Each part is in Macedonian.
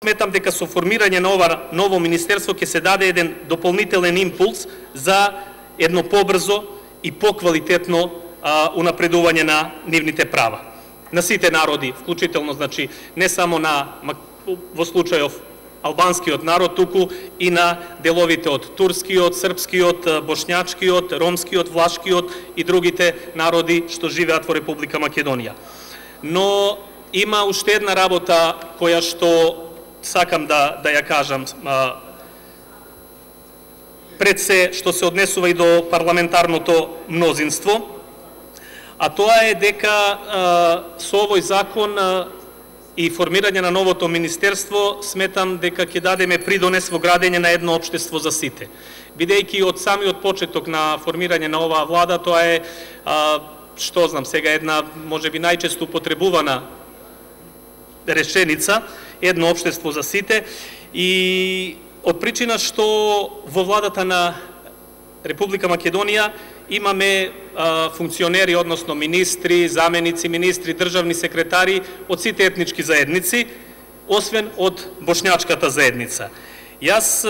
Сметам дека со формирање на ова ново министерство ќе се даде еден дополнителен импулс за едно побрзо и поквалитетно унапредување на нивните права. На сите народи, вклучително, значи, не само во случајов албанскиот народ, туку и на деловите од турскиот, српскиот, бошњачкиот, ромскиот, влашкиот и другите народи што живеат во Република Македонија. Но има уште една работа која што сакам да ја кажам пред се што се однесува и до парламентарното мнозинство, а тоа е дека со овој закон и формирање на новото министерство сметам дека ќе дадеме придонес во градење на едно општество за сите. Бидејќи од самиот почеток на формирање на оваа влада, тоа е, што знам сега, една можеби најчесто употребувана реченица, едно општество за сите, и од причина што во владата на Република Македонија имаме функционери, односно министри, заменици министри, државни секретари од сите етнички заедници, освен од бошњачката заедница. Јас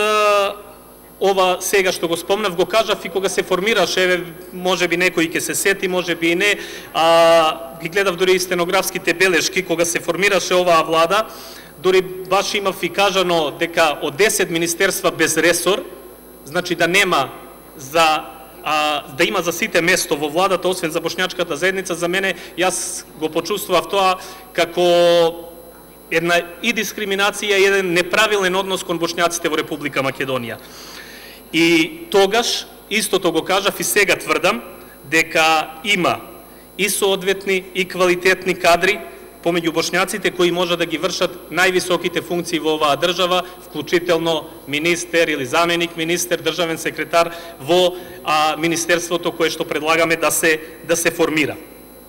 ова сега што го спомнав го кажав и кога се формираше, можеби некој ќе се сети, можеби и не, ги гледав дури и стенографските белешки кога се формираше оваа влада, дури баш имав и кажано дека од 10 министерства без ресор, значи да нема да има за сите место во владата, освен за бошњачката заедница. За мене, јас го почувствував тоа како една и дискриминација и еден неправилен однос кон бошњаците во Република Македонија. И тогаш, истото го кажав и сега тврдам, дека има и соодветни и квалитетни кадри помеѓу бошњаците кои може да ги вршат највисоките функции во оваа држава, вклучително министер или заменик министер, државен секретар во министерството кое што предлагаме да се формира.